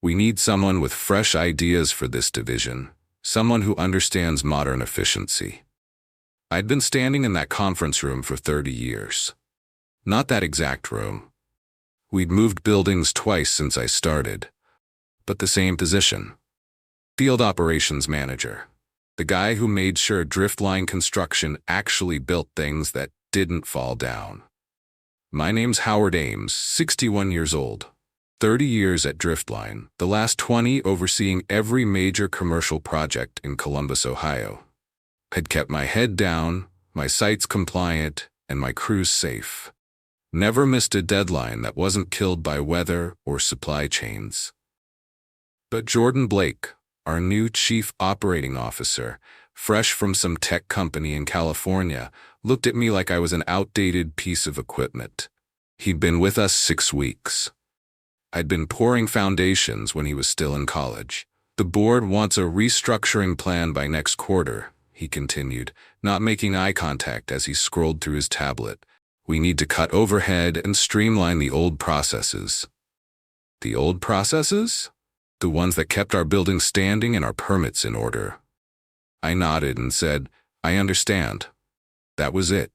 We need someone with fresh ideas for this division, someone who understands modern efficiency. I'd been standing in that conference room for 30 years. Not that exact room. We'd moved buildings twice since I started, but the same position. Field operations manager. The guy who made sure driftline construction actually built things that didn't fall down. My name's Howard Ames, 61 years old. 30 years at Driftline, the last 20 overseeing every major commercial project in Columbus, Ohio. Had kept my head down, my sites compliant, and my crews safe. Never missed a deadline that wasn't killed by weather or supply chains. But Jordan Blake, our new chief operating officer, fresh from some tech company in California, looked at me like I was an outdated piece of equipment. He'd been with us 6 weeks. I'd been pouring foundations when he was still in college. The board wants a restructuring plan by next quarter, he continued, not making eye contact as he scrolled through his tablet. We need to cut overhead and streamline the old processes. The old processes? The ones that kept our building standing and our permits in order. I nodded and said, I understand. That was it.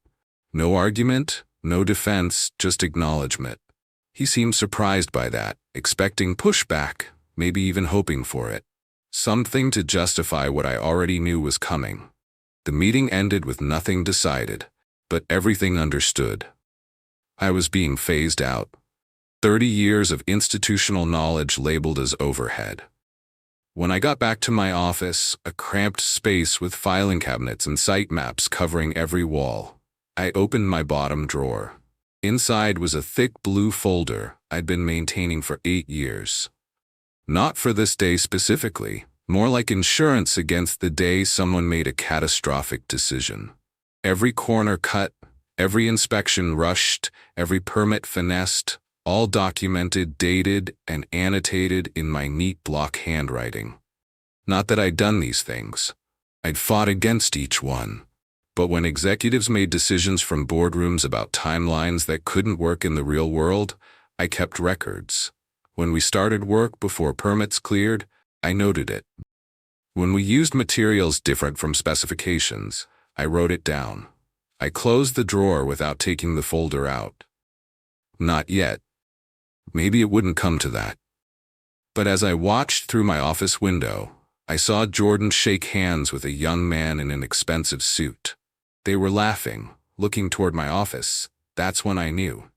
No argument, no defense, just acknowledgement. He seemed surprised by that, expecting pushback, maybe even hoping for it. Something to justify what I already knew was coming. The meeting ended with nothing decided, but everything understood. I was being phased out. 30 years of institutional knowledge labeled as overhead. When I got back to my office, a cramped space with filing cabinets and site maps covering every wall, I opened my bottom drawer. Inside was a thick blue folder I'd been maintaining for 8 years. Not for this day specifically, more like insurance against the day someone made a catastrophic decision. Every corner cut, every inspection rushed, every permit finessed, all documented, dated, and annotated in my neat block handwriting. Not that I'd done these things. I'd fought against each one. But when executives made decisions from boardrooms about timelines that couldn't work in the real world, I kept records. When we started work before permits cleared, I noted it. When we used materials different from specifications, I wrote it down. I closed the drawer without taking the folder out. Not yet. Maybe it wouldn't come to that. But as I watched through my office window, I saw Jordan shake hands with a young man in an expensive suit. They were laughing, looking toward my office. That's when I knew.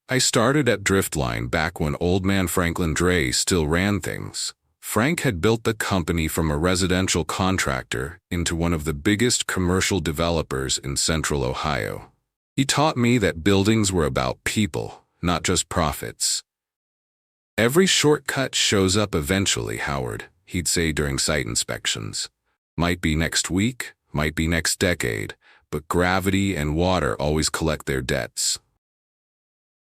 I started at Driftline back when old man Franklin Dre still ran things. Frank had built the company from a residential contractor into one of the biggest commercial developers in central Ohio. He taught me that buildings were about people, not just profits. Every shortcut shows up eventually, Howard, he'd say during site inspections. Might be next week, might be next decade, but gravity and water always collect their debts.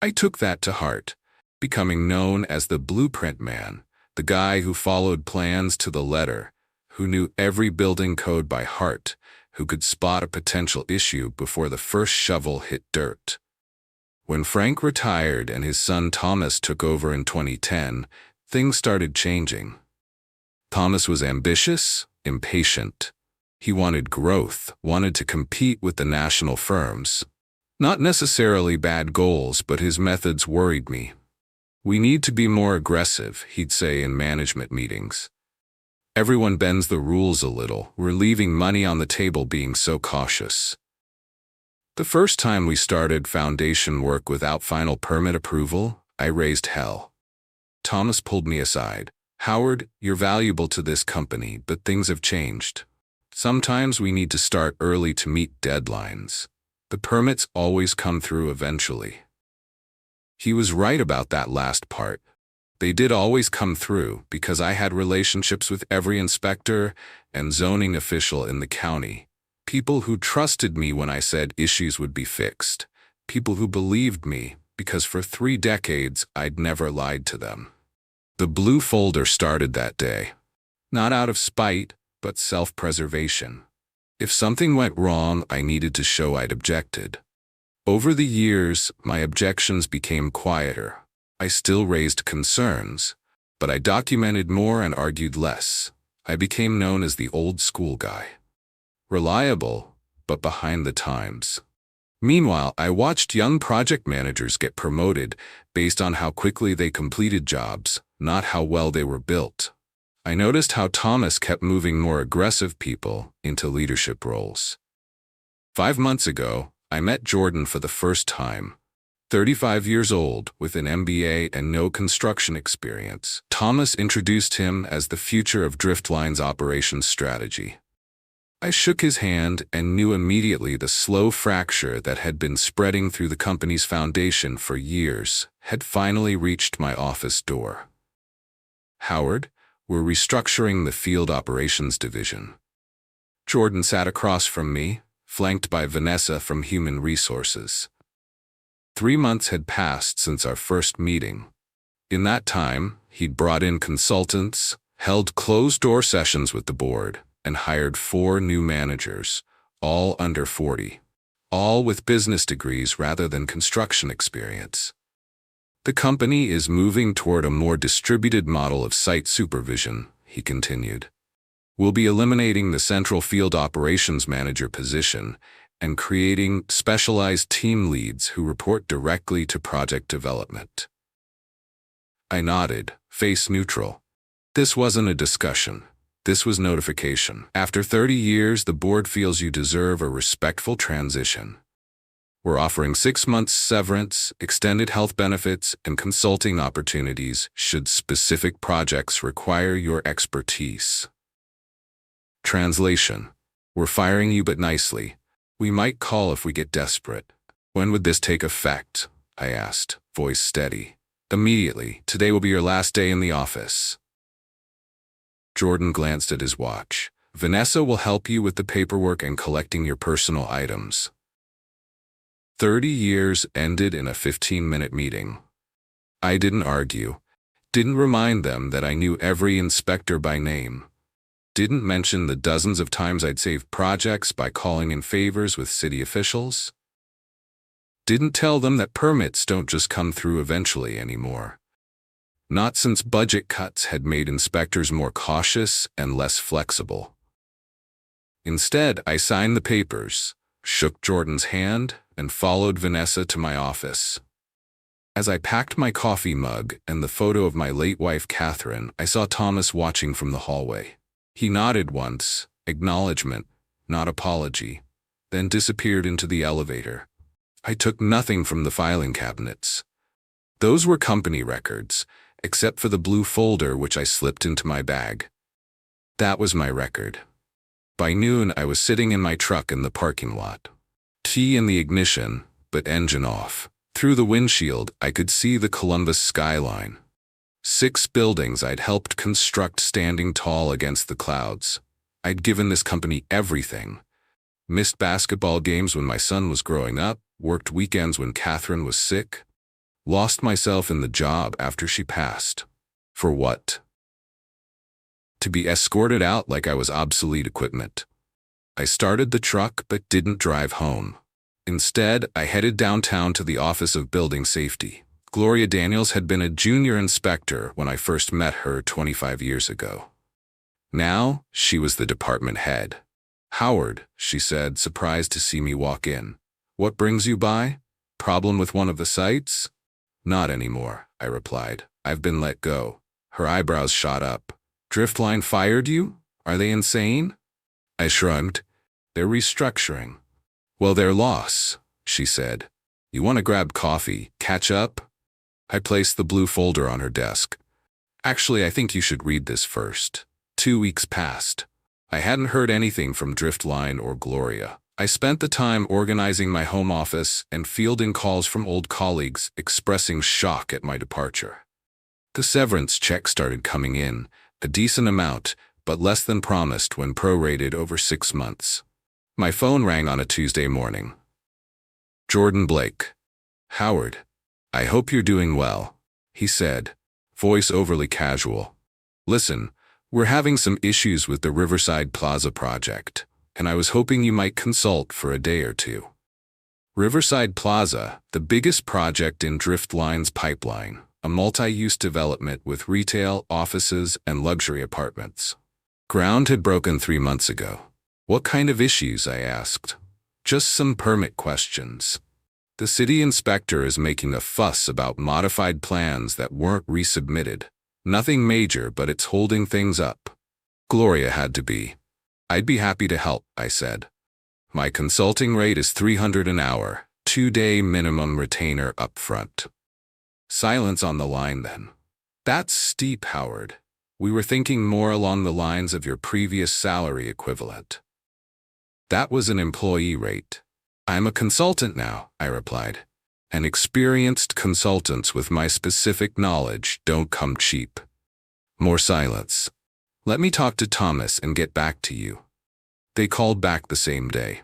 I took that to heart, becoming known as the blueprint man, the guy who followed plans to the letter, who knew every building code by heart, who could spot a potential issue before the first shovel hit dirt. When Frank retired and his son Thomas took over in 2010, things started changing. Thomas was ambitious, impatient. He wanted growth, wanted to compete with the national firms. Not necessarily bad goals, but his methods worried me. We need to be more aggressive, he'd say in management meetings. Everyone bends the rules a little. We're leaving money on the table being so cautious. The first time we started foundation work without final permit approval, I raised hell. Thomas pulled me aside. Howard, you're valuable to this company, but things have changed. Sometimes we need to start early to meet deadlines. The permits always come through eventually. He was right about that last part. They did always come through because I had relationships with every inspector and zoning official in the county. People who trusted me when I said issues would be fixed. People who believed me because for 3 decades I'd never lied to them. The blue folder started that day. Not out of spite, but self-preservation. If something went wrong, I needed to show I'd objected. Over the years, my objections became quieter. I still raised concerns, but I documented more and argued less. I became known as the old school guy. Reliable, but behind the times. Meanwhile, I watched young project managers get promoted based on how quickly they completed jobs, not how well they were built. I noticed how Thomas kept moving more aggressive people into leadership roles. 5 months ago, I met Jordan for the first time. 35 years old, with an MBA and no construction experience. Thomas introduced him as the future of Driftline's operations strategy. I shook his hand and knew immediately the slow fracture that had been spreading through the company's foundation for years had finally reached my office door. "Howard, we're restructuring the field operations division." Jordan sat across from me, flanked by Vanessa from Human Resources. 3 months had passed since our first meeting. In that time, he'd brought in consultants, held closed-door sessions with the board, and hired 4 new managers, all under 40, all with business degrees rather than construction experience. "The company is moving toward a more distributed model of site supervision," he continued. "We'll be eliminating the central field operations manager position and creating specialized team leads who report directly to project development." I nodded, face neutral. This wasn't a discussion. This was notification. After 30 years, the board feels you deserve a respectful transition. We're offering 6 months severance, extended health benefits, and consulting opportunities should specific projects require your expertise. Translation: We're firing you but nicely. We might call if we get desperate. "When would this take effect?" I asked, voice steady. "Immediately. Today will be your last day in the office." Jordan glanced at his watch. "Vanessa will help you with the paperwork and collecting your personal items." 30 years ended in a 15-minute meeting. I didn't argue, didn't remind them that I knew every inspector by name, didn't mention the dozens of times I'd saved projects by calling in favors with city officials, didn't tell them that permits don't just come through eventually anymore. Not since budget cuts had made inspectors more cautious and less flexible. Instead, I signed the papers, shook Jordan's hand, and followed Vanessa to my office. As I packed my coffee mug and the photo of my late wife Catherine, I saw Thomas watching from the hallway. He nodded once, acknowledgement, not apology, then disappeared into the elevator. I took nothing from the filing cabinets. Those were company records, except for the blue folder which I slipped into my bag. That was my record. By noon, I was sitting in my truck in the parking lot. Key in the ignition, but engine off. Through the windshield, I could see the Columbus skyline. 6 buildings I'd helped construct standing tall against the clouds. I'd given this company everything. Missed basketball games when my son was growing up, worked weekends when Catherine was sick. Lost myself in the job after she passed. For what? To be escorted out like I was obsolete equipment. I started the truck but didn't drive home. Instead, I headed downtown to the Office of Building Safety. Gloria Daniels had been a junior inspector when I first met her 25 years ago. Now, she was the department head. "Howard," she said, surprised to see me walk in. "What brings you by? Problem with one of the sites?" "Not anymore," I replied. "I've been let go." Her eyebrows shot up. "Driftline fired you? Are they insane?" I shrugged. "They're restructuring." "Well, their loss," she said. "You want to grab coffee, catch up?" I placed the blue folder on her desk. "Actually, I think you should read this first." 2 weeks passed. I hadn't heard anything from Driftline or Gloria. I spent the time organizing my home office and fielding calls from old colleagues expressing shock at my departure. The severance check started coming in, a decent amount, but less than promised when prorated over 6 months. My phone rang on a Tuesday morning. "Jordan Blake." "Howard, I hope you're doing well," he said, voice overly casual. "Listen, we're having some issues with the Riverside Plaza project, and I was hoping you might consult for a day or two." Riverside Plaza, the biggest project in Driftline's pipeline. a multi-use development with retail, offices, and luxury apartments. Ground had broken 3 months ago. What kind of issues? I asked. Just some permit questions. The city inspector is making a fuss about modified plans that weren't resubmitted. Nothing major, but it's holding things up. Gloria had to be. I'd be happy to help, I said. My consulting rate is $300 an hour, 2-day minimum retainer up front. Silence on the line then. That's steep, Howard. We were thinking more along the lines of your previous salary equivalent. That was an employee rate. I'm a consultant now, I replied. And experienced consultants with my specific knowledge don't come cheap. More silence. Let me talk to Thomas and get back to you. They called back the same day.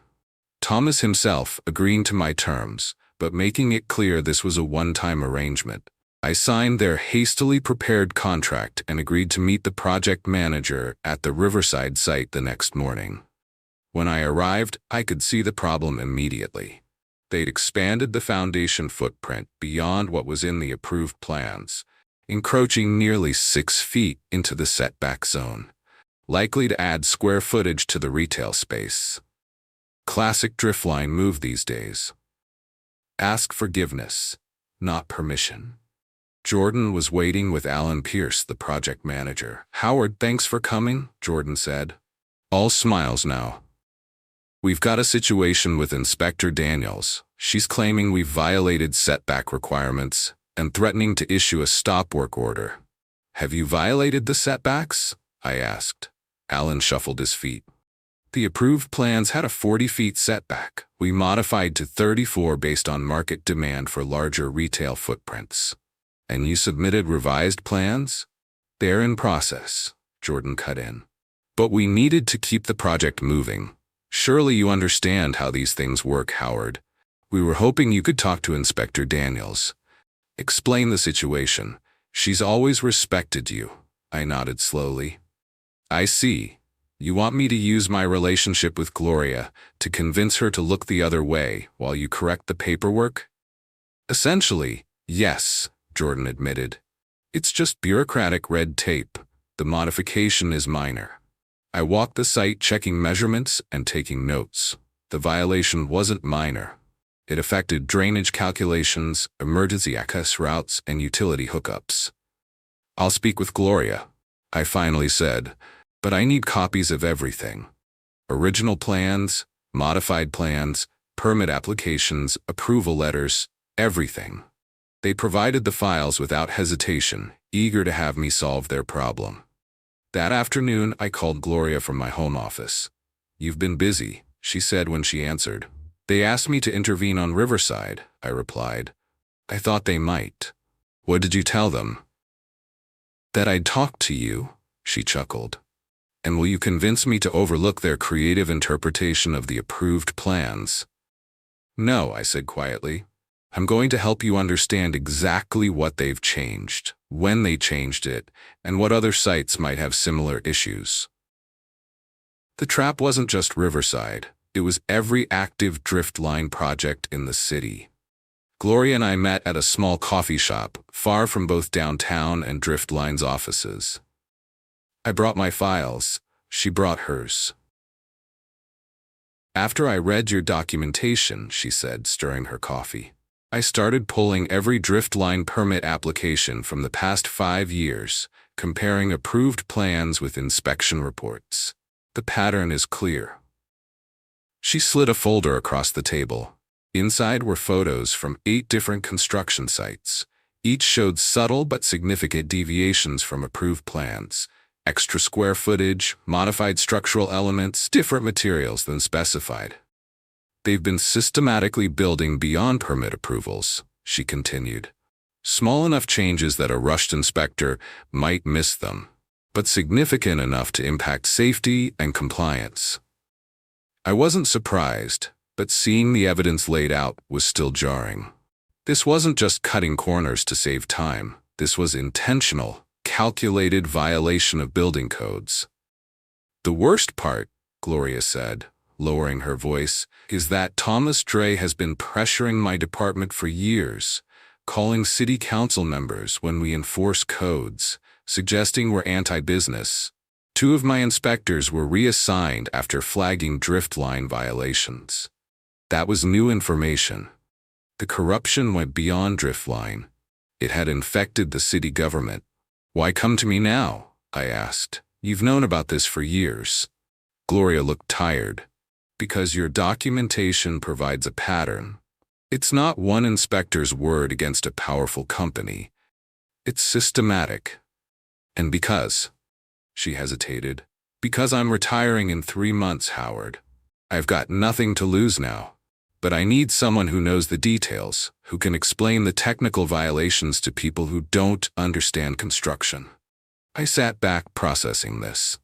Thomas himself agreeing to my terms, but making it clear this was a one-time arrangement. I signed their hastily prepared contract and agreed to meet the project manager at the Riverside site the next morning. When I arrived, I could see the problem immediately. They'd expanded the foundation footprint beyond what was in the approved plans, encroaching nearly 6 feet into the setback zone, likely to add square footage to the retail space. Classic driftline move these days. Ask forgiveness, not permission. Jordan was waiting with Alan Pierce, the project manager. Howard, thanks for coming, Jordan said. All smiles now. We've got a situation with Inspector Daniels. She's claiming we've violated setback requirements and threatening to issue a stop work order. Have you violated the setbacks? I asked. Alan shuffled his feet. The approved plans had a 40 feet setback. We modified to 34 based on market demand for larger retail footprints. And you submitted revised plans? They're in process, Jordan cut in. But we needed to keep the project moving. Surely you understand how these things work, Howard. We were hoping you could talk to Inspector Daniels. Explain the situation. She's always respected you. I nodded slowly. I see. You want me to use my relationship with Gloria to convince her to look the other way while you correct the paperwork? Essentially, yes, Jordan admitted. It's just bureaucratic red tape. The modification is minor. I walked the site checking measurements and taking notes. The violation wasn't minor. It affected drainage calculations, emergency access routes, and utility hookups. I'll speak with Gloria, I finally said, but I need copies of everything. Original plans, modified plans, permit applications, approval letters, everything. They provided the files without hesitation, eager to have me solve their problem. That afternoon, I called Gloria from my home office. You've been busy, she said when she answered. They asked me to intervene on Riverside, I replied. I thought they might. What did you tell them? That I'd talk to you, she chuckled. And will you convince me to overlook their creative interpretation of the approved plans? No, I said quietly. I'm going to help you understand exactly what they've changed, when they changed it, and what other sites might have similar issues. The trap wasn't just Riverside. It was every active drift line project in the city. Gloria and I met at a small coffee shop, far from both downtown and Drift Line's offices. I brought my files. She brought hers. After I read your documentation, she said, stirring her coffee, I started pulling every Drift Line permit application from the past 5 years, comparing approved plans with inspection reports. The pattern is clear. She slid a folder across the table. Inside were photos from 8 different construction sites. Each showed subtle but significant deviations from approved plans. Extra square footage, modified structural elements, different materials than specified. They've been systematically building beyond permit approvals, she continued. Small enough changes that a rushed inspector might miss them, but significant enough to impact safety and compliance. I wasn't surprised, but seeing the evidence laid out was still jarring. This wasn't just cutting corners to save time. This was intentional, calculated violation of building codes. The worst part, Gloria said, lowering her voice, is that Thomas Dre has been pressuring my department for years, calling city council members when we enforce codes, suggesting we're anti-business. 2 of my inspectors were reassigned after flagging driftline violations. That was new information. The corruption went beyond driftline. It had infected the city government. "Why come to me now?" I asked. "You've known about this for years." Gloria looked tired. "Because your documentation provides a pattern. It's not one inspector's word against a powerful company. It's systematic. And because," she hesitated, "because I'm retiring in 3 months, Howard. I've got nothing to lose now. But I need someone who knows the details, who can explain the technical violations to people who don't understand construction." I sat back processing this.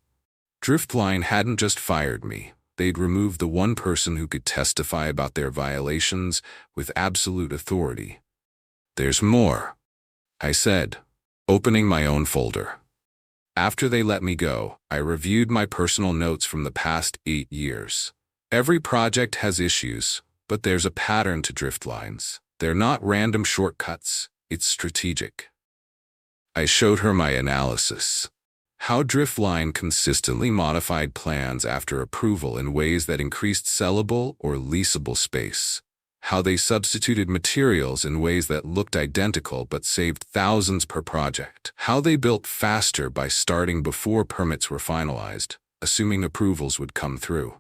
Driftline hadn't just fired me. They'd removed the one person who could testify about their violations with absolute authority. "There's more," I said, opening my own folder. After they let me go, I reviewed my personal notes from the past 8 years. Every project has issues, but there's a pattern to driftlines. They're not random shortcuts, it's strategic. I showed her my analysis. How driftline consistently modified plans after approval in ways that increased sellable or leasable space. How they substituted materials in ways that looked identical but saved thousands per project. How they built faster by starting before permits were finalized, assuming approvals would come through.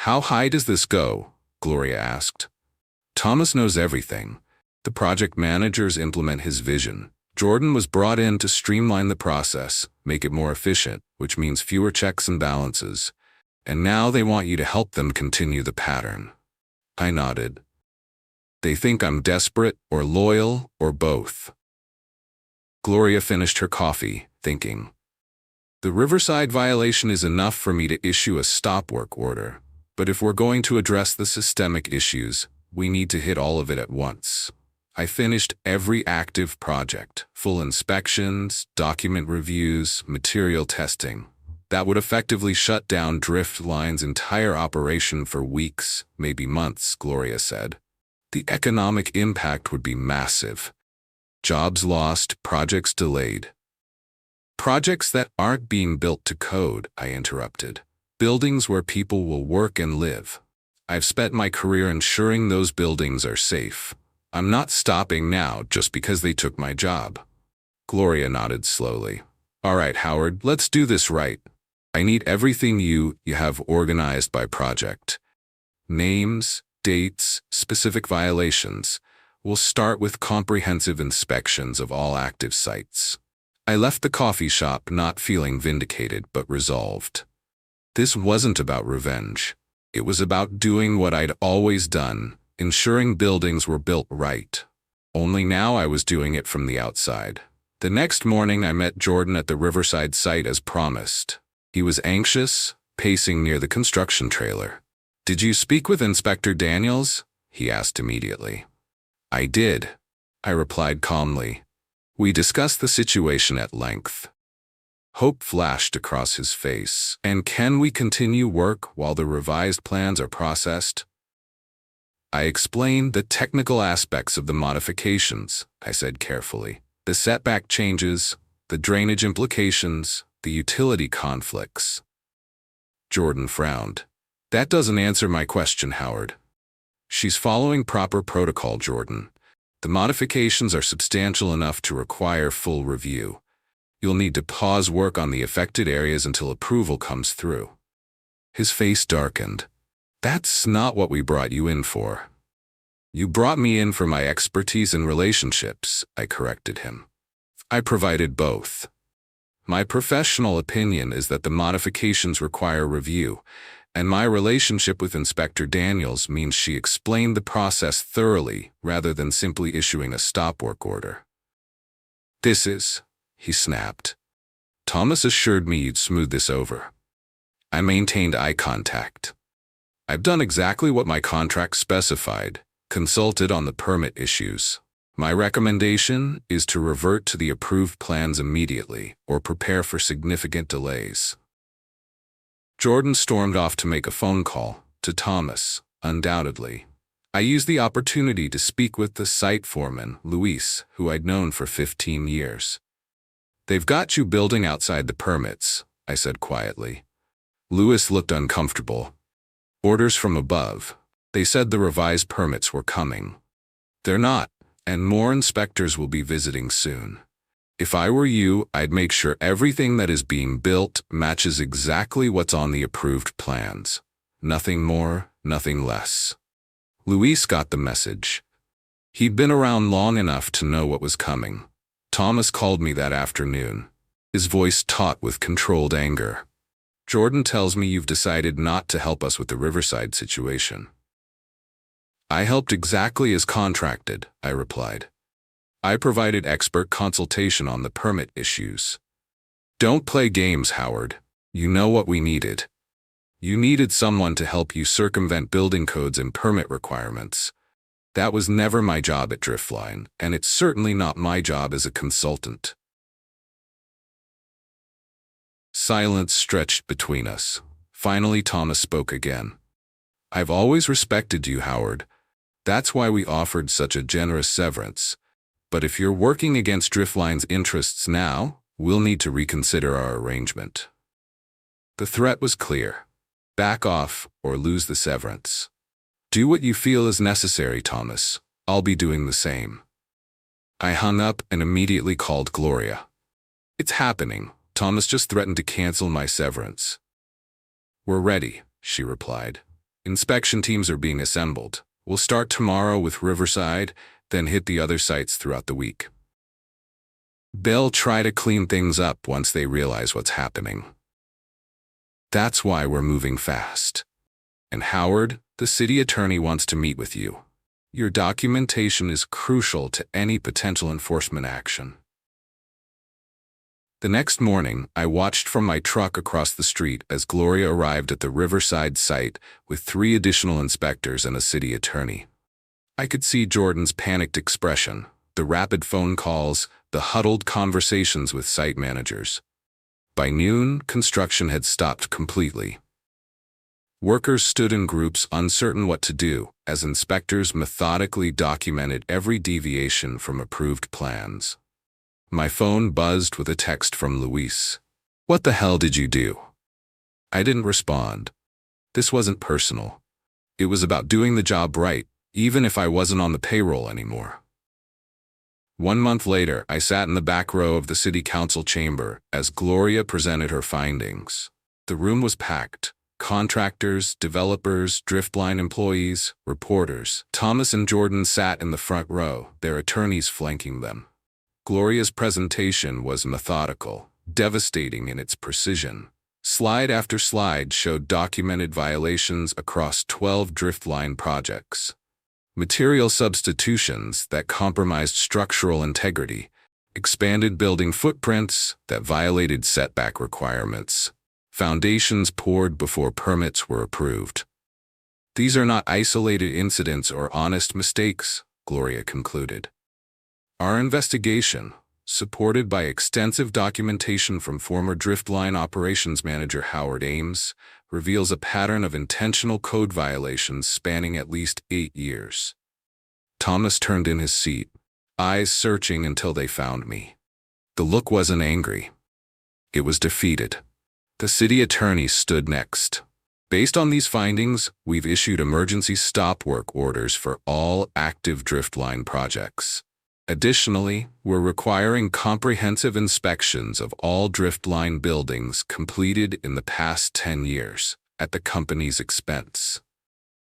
"How high does this go?" Gloria asked. "Thomas knows everything. The project managers implement his vision. Jordan was brought in to streamline the process, make it more efficient, which means fewer checks and balances. And now they want you to help them continue the pattern." I nodded. "They think I'm desperate or loyal or both." Gloria finished her coffee, thinking, "The Riverside violation is enough for me to issue a stop work order. But if we're going to address the systemic issues, we need to hit all of it at once." I finished every active project, full inspections, document reviews, material testing. That would effectively shut down Driftline's entire operation for weeks, maybe months, Gloria said. The economic impact would be massive. Jobs lost, projects delayed. "Projects that aren't being built to code," I interrupted. "Buildings where people will work and live. I've spent my career ensuring those buildings are safe. I'm not stopping now just because they took my job." Gloria nodded slowly. "All right, Howard, let's do this right. I need everything you have organized by project. Names, dates, specific violations. We'll start with comprehensive inspections of all active sites." I left the coffee shop not feeling vindicated but resolved. This wasn't about revenge. It was about doing what I'd always done, ensuring buildings were built right. Only now I was doing it from the outside. The next morning I met Jordan at the Riverside site as promised. He was anxious, pacing near the construction trailer. "Did you speak with Inspector Daniels?" he asked immediately. "I did," I replied calmly. "We discussed the situation at length." Hope flashed across his face. "And can we continue work while the revised plans are processed?" I explained the technical aspects of the modifications, I said carefully. The setback changes, the drainage implications, the utility conflicts. Jordan frowned. "That doesn't answer my question, Howard." "She's following proper protocol, Jordan. The modifications are substantial enough to require full review. You'll need to pause work on the affected areas until approval comes through." His face darkened. "That's not what we brought you in for." "You brought me in for my expertise in relationships," I corrected him. "I provided both. My professional opinion is that the modifications require review, and my relationship with Inspector Daniels means she explained the process thoroughly rather than simply issuing a stop work order." "This is," he snapped. "Thomas assured me you'd smooth this over." I maintained eye contact. "I've done exactly what my contract specified, consulted on the permit issues. My recommendation is to revert to the approved plans immediately or prepare for significant delays." Jordan stormed off to make a phone call, to Thomas, undoubtedly. I used the opportunity to speak with the site foreman, Luis, who I'd known for 15 years. "They've got you building outside the permits," I said quietly. Luis looked uncomfortable. "Orders from above. They said the revised permits were coming." "They're not, and more inspectors will be visiting soon. If I were you, I'd make sure everything that is being built matches exactly what's on the approved plans. Nothing more, nothing less." Luis got the message. He'd been around long enough to know what was coming. Thomas called me that afternoon, his voice taut with controlled anger. "Jordan tells me you've decided not to help us with the Riverside situation." "I helped exactly as contracted," I replied. "I provided expert consultation on the permit issues." "Don't play games, Howard. You know what we needed. You needed someone to help you circumvent building codes and permit requirements. That was never my job at Driftline, and it's certainly not my job as a consultant." Silence stretched between us. Finally, Thomas spoke again. "I've always respected you, Howard. That's why we offered such a generous severance. But if you're working against Driftline's interests now, we'll need to reconsider our arrangement." The threat was clear. Back off or lose the severance. "Do what you feel is necessary, Thomas. I'll be doing the same." I hung up and immediately called Gloria. "It's happening. Thomas just threatened to cancel my severance." "We're ready," she replied. "Inspection teams are being assembled. We'll start tomorrow with Riverside, then hit the other sites throughout the week. They'll try to clean things up once they realize what's happening. That's why we're moving fast. And Howard, the city attorney wants to meet with you. Your documentation is crucial to any potential enforcement action." The next morning, I watched from my truck across the street as Gloria arrived at the Riverside site with 3 additional inspectors and a city attorney. I could see Jordan's panicked expression, the rapid phone calls, the huddled conversations with site managers. By noon, construction had stopped completely. Workers stood in groups uncertain what to do as inspectors methodically documented every deviation from approved plans. My phone buzzed with a text from Luis. "What the hell did you do?" I didn't respond. This wasn't personal. It was about doing the job right, even if I wasn't on the payroll anymore. 1 month later, I sat in the back row of the city council chamber as Gloria presented her findings. The room was packed. Contractors, developers, Driftline employees, reporters. Thomas and Jordan sat in the front row, their attorneys flanking them. Gloria's presentation was methodical, devastating in its precision. Slide after slide showed documented violations across 12 Driftline projects. Material substitutions that compromised structural integrity, expanded building footprints that violated setback requirements, foundations poured before permits were approved. "These are not isolated incidents or honest mistakes," Gloria concluded. "Our investigation, supported by extensive documentation from former Driftline operations manager Howard Ames, reveals a pattern of intentional code violations spanning at least 8 years. Thomas turned in his seat, eyes searching until they found me. The look wasn't angry. It was defeated. The city attorney stood next. "Based on these findings, we've issued emergency stop work orders for all active Driftline projects. Additionally, we're requiring comprehensive inspections of all Driftline buildings completed in the past 10 years, at the company's expense."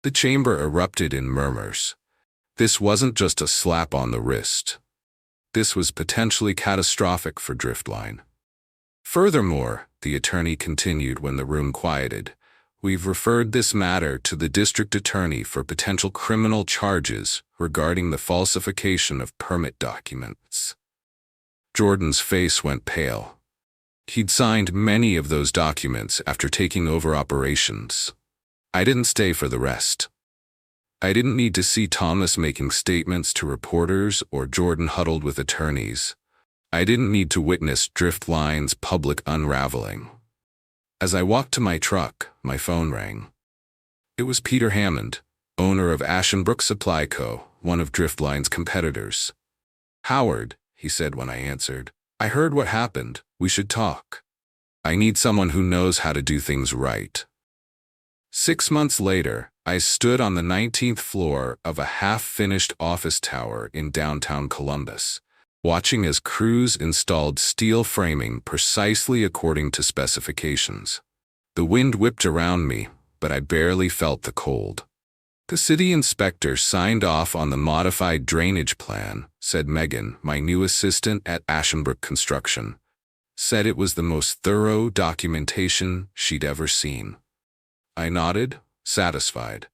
The chamber erupted in murmurs. This wasn't just a slap on the wrist. This was potentially catastrophic for Driftline. "Furthermore," the attorney continued when the room quieted, "we've referred this matter to the district attorney for potential criminal charges regarding the falsification of permit documents." Jordan's face went pale. He'd signed many of those documents after taking over operations. I didn't stay for the rest. I didn't need to see Thomas making statements to reporters or Jordan huddled with attorneys. I didn't need to witness Driftline's public unraveling. As I walked to my truck, my phone rang. It was Peter Hammond, owner of Ashenbrook Supply Co., one of Driftline's competitors. "Howard," he said when I answered, "I heard what happened. We should talk. I need someone who knows how to do things right." 6 months later, I stood on the 19th floor of a half-finished office tower in downtown Columbus, watching as crews installed steel framing precisely according to specifications. The wind whipped around me, but I barely felt the cold. "The city inspector signed off on the modified drainage plan," said Megan, my new assistant at Ashenbrook Construction. "Said it was the most thorough documentation she'd ever seen." I nodded, satisfied.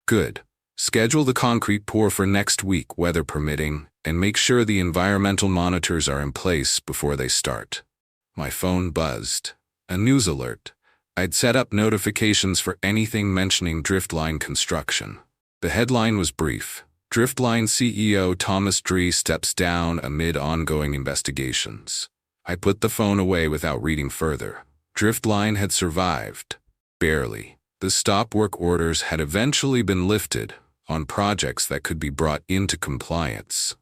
"Good. Schedule the concrete pour for next week, weather permitting, and make sure the environmental monitors are in place before they start." My phone buzzed. A news alert. I'd set up notifications for anything mentioning Driftline construction. The headline was brief. Driftline CEO Thomas Dree steps down amid ongoing investigations. I put the phone away without reading further. Driftline had survived. Barely. The stop work orders had eventually been lifted on projects that could be brought into compliance.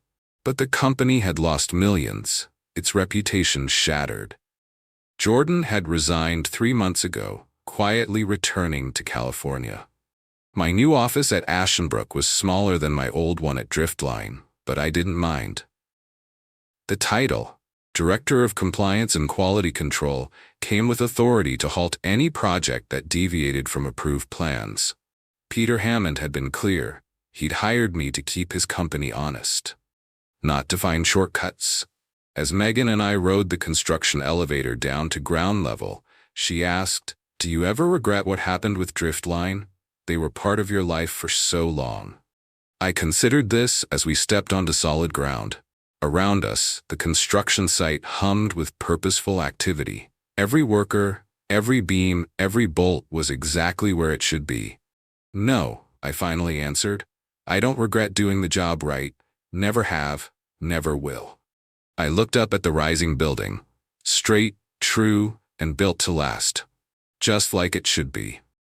But the company had lost millions, its reputation shattered. Jordan had resigned 3 months ago, quietly returning to California. My new office at Ashenbrook was smaller than my old one at Driftline, but I didn't mind. The title, Director of Compliance and Quality Control, came with authority to halt any project that deviated from approved plans. Peter Hammond had been clear. He'd hired me to keep his company honest, not to find shortcuts. As Megan and I rode the construction elevator down to ground level, she asked, "Do you ever regret what happened with Driftline? They were part of your life for so long." I considered this as we stepped onto solid ground. Around us, the construction site hummed with purposeful activity. Every worker, every beam, every bolt was exactly where it should be. "No," I finally answered. "I don't regret doing the job right. Never have, never will." I looked up at the rising building. Straight, true, and built to last. Just like it should be.